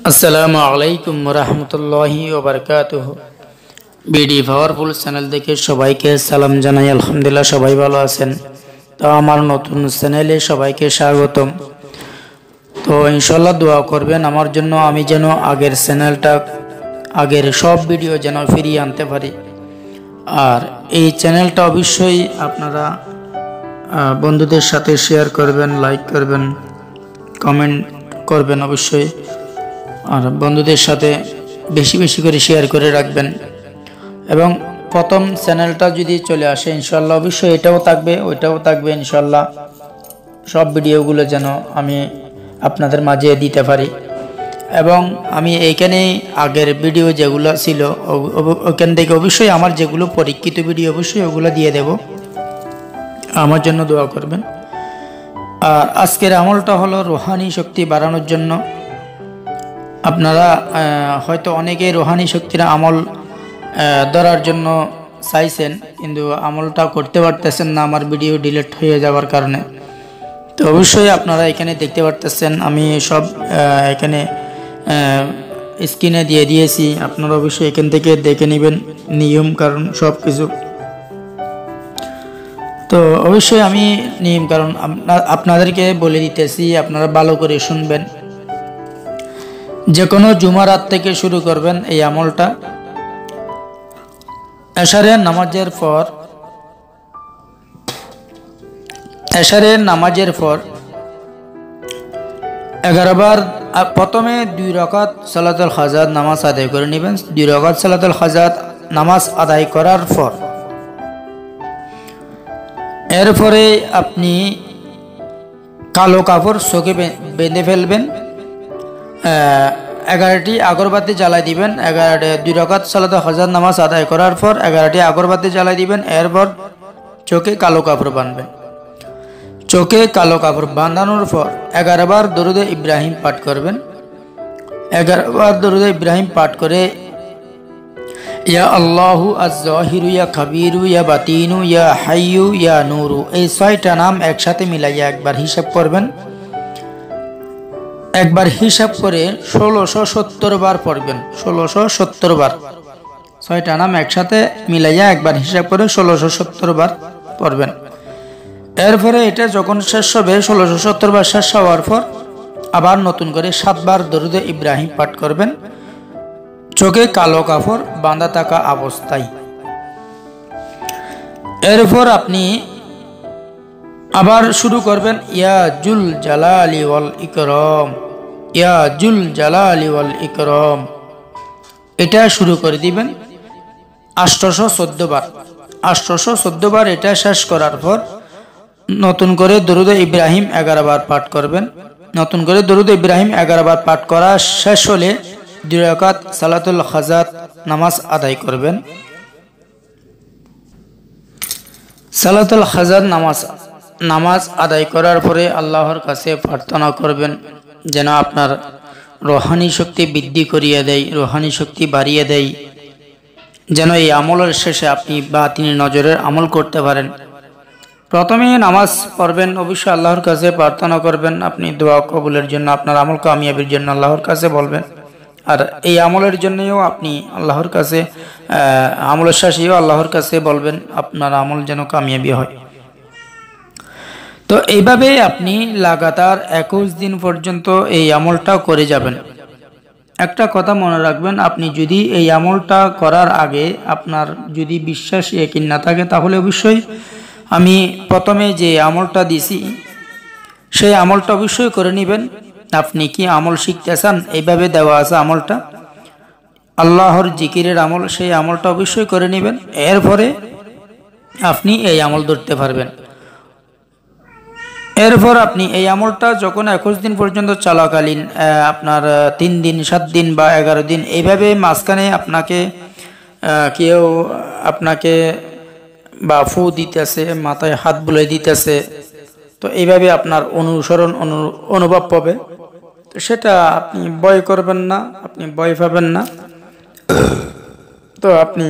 আসসালামু আলাইকুম রহমতুল্লাহি ওবরকাতুহ। বিডি পাওয়ারফুল চ্যানেল থেকে সবাইকে সালাম জানাই। আলহামদুলিল্লাহ সবাই ভালো আছেন। তো আমার নতুন চ্যানেলে সবাইকে স্বাগতম। তো ইনশাল্লাহ দোয়া করবেন আমার জন্য, আমি যেন আগের সব ভিডিও যেন ফিরিয়ে আনতে পারি। আর এই চ্যানেলটা অবশ্যই আপনারা বন্ধুদের সাথে শেয়ার করবেন, লাইক করবেন, কমেন্ট করবেন অবশ্যই। আর বন্ধুদের সাথে বেশি বেশি করে শেয়ার করে রাখবেন। এবং প্রথম চ্যানেলটা যদি চলে আসে ইনশাল্লাহ অবশ্যই এটাও থাকবে, ওইটাও থাকবে ইনশাল্লাহ। সব ভিডিওগুলো যেন আমি আপনাদের মাঝে দিতে পারি। এবং আমি এইখানে আগের ভিডিও যেগুলো ছিল ওখান থেকে অবশ্যই আমার যেগুলো পরীক্ষিত ভিডিও অবশ্যই ওগুলো দিয়ে দেব। আমার জন্য দোয়া করবেন। আর আজকের আমলটা হলো রুহানি শক্তি বাড়ানোর জন্য। আপনারা হয়তো অনেকে রুহানি শক্তির আমল ধরার জন্য চাইছেন, কিন্তু আমলটা করতে পারতেছেন না আমার ভিডিও ডিলিট হয়ে যাওয়ার কারণে। তো অবশ্যই আপনারা এখানে দেখতে পারতেছেন, আমি সব এখানে স্ক্রিনে দিয়ে দিয়েছি। আপনারা অবশ্যই এখান থেকে দেখে নেবেন নিয়ম কারণ সব কিছু। তো অবশ্যই আমি নিয়ম কারণ আপনাদেরকে বলে দিতেছি, আপনারা ভালো করে শুনবেন। যে কোনো জুমারাত থেকে শুরু করবেন এই আমলটা। এশারের নামাজের পর 11 বার প্রথমে 2 রাকাত সালাতুল হাজাত নামাজ আদায় করে নেবেন। 2 রাকাত সালাতুল হাজাত নামাজ আদায় করার পর এরপরে আপনি কালো কাপড় চোখে বেঁধে ফেলবেন। 11টি আগরবাতি জ্বালাই দিবেন। 2 রাকাত সালাতুল হাজাত নামাজ আদায় করার পর 11টি আগরবাতি জ্বালাই দিবেন। এরপর চোখে কালো কাপড় বাঁধবেন। চোখে কালো কাপড় বাঁধানোর পর 11 বার দরুদে ইব্রাহিম পাঠ করবেন। 11 বার দরুদে ইব্রাহিম পাঠ করে ইয়া আল্লাহু আজ-জাহিরু ইয়া কাবীরু ইয়া বাতিনু ইয়া হাইয়ু ইয়া নূরু, এই 6টা নাম একসাথে মিলাইয়া একবার হিসাব করবেন। একবার হিসাব করে 1670 বার পড়বেন। 1670 বার 6টা নাম একসাথে মিলাইয়া একবার হিসাব করে 1670 বার পড়বেন। এরপরে এটা যখন শেষ হবে 1670 বার শেষ হওয়ার পর আবার নতুন করে 7 বার দরুদে ইব্রাহিম পাঠ করবেন চোখে কালো কাপড় বাঁধা থাকা অবস্থায়। এরপর আপনি আবার শুরু করবেন ইয়া জুল জালালি ওয়াল ইকরাম, ইয়া জুল জালালি ওয়াল ইকরাম, এটা শুরু করে দিবেন 814 বার। 814 বার এটা শেষ করার পর নতুন করে দরুদ ইব্রাহিম 11 বার পাঠ করবেন। নতুন করে দরুদ ইব্রাহিম 11 বার পাঠ করা শেষ হলে 2 রাকাত সালাতুল হাজাত নামাজ আদায় করবেন। সালাতুল হাজাত নামাজ আদায় করার পরে আল্লাহর কাছে প্রার্থনা করবেন যেন আপনার রুহানি শক্তি বৃদ্ধি করিয়ে দেয়, রুহানি শক্তি বাড়িয়ে দেয়, যেন এই আমলের শেষে আপনি বাতিনি নজরের আমল করতে পারেন। প্রথমে নামাজ পড়বেন, অবশ্যই আল্লাহর কাছে প্রার্থনা করবেন আপনি দোয়া কবুলের জন্য, আপনার আমল কামিয়াবির জন্য আল্লাহর কাছে বলবেন। আর এই আমলের জন্যও আপনি আল্লাহর কাছে আমলের শেষেও আল্লাহর কাছে বলবেন আপনার আমল যেন কামিয়াবি হয়। তো এইভাবে আপনি লাগাতার 21 দিন পর্যন্ত এই আমলটা করে যাবেন। একটা কথা মনে রাখবেন, আপনি যদি এই আমলটা করার আগে আপনার যদি বিশ্বাস ইয়াকিন না থাকে তাহলে অবশ্যই আমি প্রথমে যে আমলটা দিছি সেই আমলটা অবশ্যই করে নেবেন। আপনি কি আমল শিখতে চান, এইভাবে দেওয়া আছে আমলটা আল্লাহর জিকিরের আমল, সেই আমলটা অবশ্যই করে নেবেন। এরপরে আপনি এই আমল ধরতে পারবেন। এরপর আপনি এই আমলটা যখন 21 দিন পর্যন্ত চলাকালীন আপনার 3 দিন 7 দিন বা 11 দিন এইভাবে মাঝখানে আপনাকে বা ফু দিতেছে, মাথায় হাত বুলাই দিতেছে, তো এইভাবে আপনার অনুভব পাবে। তো সেটা আপনি ভয় করবেন না, আপনি ভয় পাবেন না। তো আপনি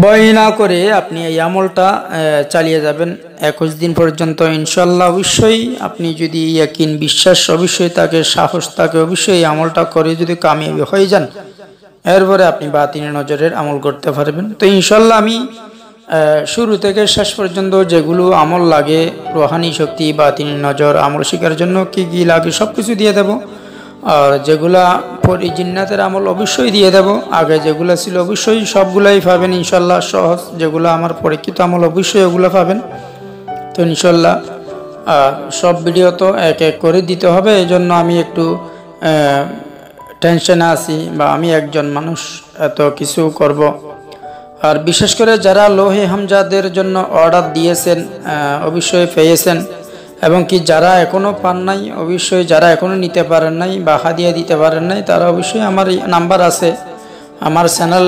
ভয় না করে আপনি এই আমলটা চালিয়ে যাবেন 21 দিন পর্যন্ত ইনশাল্লাহ। অবশ্যই আপনি যদি ইয়াকিন বিশ্বাস অবশ্যই তাকে সাহস থাকে, অবশ্যই এই আমলটা করে যদি কামিয়াবি হয়ে যান, এরপরে আপনি বাতিনি নজরের আমল করতে পারবেন। তো ইনশাল্লাহ আমি শুরু থেকে শেষ পর্যন্ত যেগুলো আমল লাগে, রোহানি শক্তি, বাতিনি নজর, আমল শিকার জন্য কি কি লাগে সব কিছু দিয়ে দেব। আর যেগুলা জিন্নাতের আমল অবশ্যই দিয়ে দেব। আগে যেগুলো ছিল অবশ্যই সবগুলাই পাবেন ইনশাল্লাহ। সহজ যেগুলো আমার পরীক্ষিত আমল অবশ্যই ওগুলো পাবেন। তো ইনশাল্লাহ সব ভিডিও তো এক এক করে দিতে হবে, এই জন্য আমি একটু টেনশনে আছি, বা আমি একজন মানুষ এত কিছু করব। আর বিশেষ করে যারা লোহে হামজাদের জন্য অর্ডার দিয়েছেন অবশ্যই পেয়েছেন, এবং কি যারা এখনও পান নাই অবশ্যই, যারা এখনও নিতে পারেন নাই বা হাদিয়া দিতে পারেন নাই, তারা অবশ্যই আমার নাম্বার আছে। আমার চ্যানেল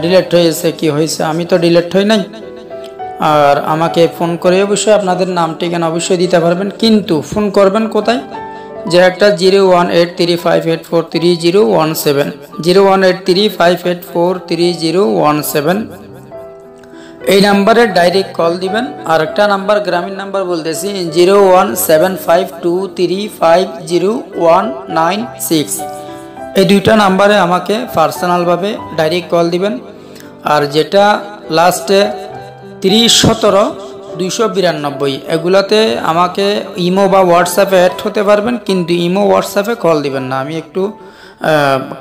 ডিলিট হয়েছে, কি হয়েছে আমি তো ডিলিট হই নাই। আর আমাকে ফোন করে অবশ্যই আপনাদের নাম ঠিকানা অবশ্যই দিতে পারবেন, কিন্তু ফোন করবেন কোথায়, যে একটা 01835843017, 01835843017 এই নাম্বারে ডাইরেক্ট কল দিবেন। আর একটা নাম্বার গ্রামীণ নাম্বার বলতেছি, 01752350196। এই দুইটা নাম্বারে আমাকে পার্সোনালভাবে ডাইরেক্ট কল দিবেন। আর যেটা লাস্টে 3017-292 এগুলাতে আমাকে ইমো বা হোয়াটসঅ্যাপে অ্যাড হতে পারবেন, কিন্তু ইমো হোয়াটসঅ্যাপে কল দিবেন না। আমি একটু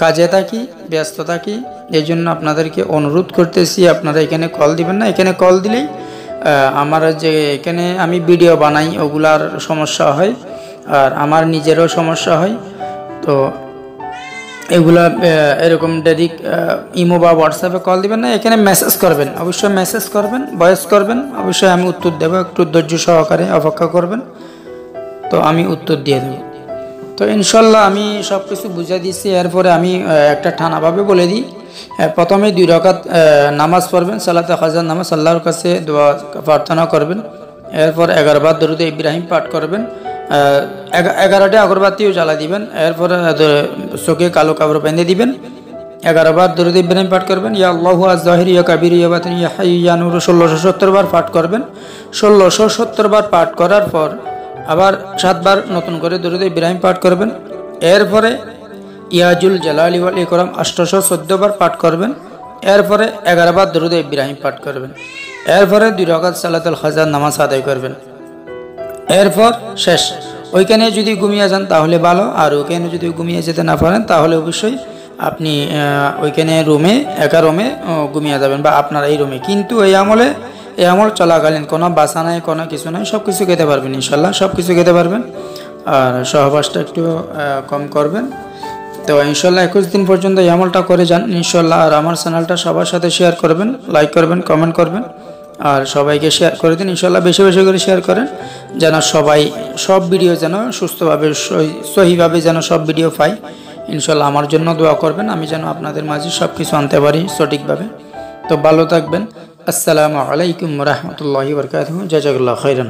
কাজে থাকি, ব্যস্ত থাকি, এই জন্য আপনাদেরকে অনুরোধ করতেছি আপনারা এখানে কল দিবেন না। এখানে কল দিলেই আমার যে এখানে আমি ভিডিও বানাই ওগুলার সমস্যা হয়, আর আমার নিজেরও সমস্যা হয়। তো এগুলা এরকম ডাইরেক্ট ইমো বা হোয়াটসঅ্যাপে কল দিবেন না, এখানে মেসেজ করবেন, অবশ্যই মেসেজ করবেন, ভয়েস করবেন, অবশ্যই আমি উত্তর দেবো। একটু ধৈর্য সহকারে অপেক্ষা করবেন, তো আমি উত্তর দিয়ে দেবো। তো ইনশাল্লাহ আমি সব কিছু বুঝিয়ে দিচ্ছি। এরপরে আমি একটা ঠানাভাবে বলে দিই। প্রথমে 2 রাকাত নামাজ পড়বেন, সালাতে হাজার নামাজ, আল্লাহর কাছে দোয়া প্রার্থনা করবেন। এরপর 11 বার দরুদ ইব্রাহিম পাঠ করবেন, 11টা আগরবাতিও জ্বালা দিবেন। এরপরে চোখে কালো কাপড় বেঁধে দিবেন, 11 বার দরুদ ইব্রাহিম পাঠ করবেন। ইয়া আল্লাহু আয-যাহির ইয়া কাবীর ইয়া বাতিন ইয়া হাইয়্যু ইয়া নূর 1670 বার পাঠ করবেন। 1670 বার পাঠ করার পর আবার 7 বার নতুন করে দরুদ ইব্রাহিম পাঠ করবেন। এরপরে ইয়াজুল জালালি ওয়াল ইকরাম 814 বার পাঠ করবেন। এরপরে 11 বার দরুদ ইব্রাহিম পাঠ করবেন। এরপরে 2 রাকাত সালাতুল হাজার নামাজ আদায় করবেন। এরপর শেষ। ওইখানে যদি ঘুমিয়ে যান তাহলে ভালো, আর ওইখানে যদি ঘুমিয়ে যেতে না পারেন তাহলে অবশ্যই আপনি ওইখানে রুমে একা রুমে ঘুমিয়ে যাবেন, বা আপনার এই রুমে। কিন্তু এই আমল চলাকালীন কোনো বাসা নাই, কোনো কিছু নাই, সব কিছু খেতে পারবেন ইনশাল্লাহ, সব কিছু খেতে পারবেন। আর সহবাসটা একটু কম করবেন। তো ইনশাল্লাহ 21 দিন পর্যন্ত এই আমলটা করে যান ইনশাল্লাহ। আর আমার চ্যানেলটা সবার সাথে শেয়ার করবেন, লাইক করবেন, কমেন্ট করবেন, আর সবাইকে শেয়ার করে দিন ইনশাল্লাহ। বেশি বেশি করে শেয়ার করেন, যেন সবাই সব ভিডিও যেন সুস্থভাবে সহিভাবে যেন সব ভিডিও পাই ইনশাল্লাহ। আমার জন্য দোয়া করবেন, আমি যেন আপনাদের মাঝে সব কিছু আনতে পারি সঠিকভাবে। তো ভালো থাকবেন। আসসালামু আলাইকুম ওয়া রাহমাতুল্লাহি ওয়া বারাকাতুহু। জাযাকাল্লাহু খাইরান।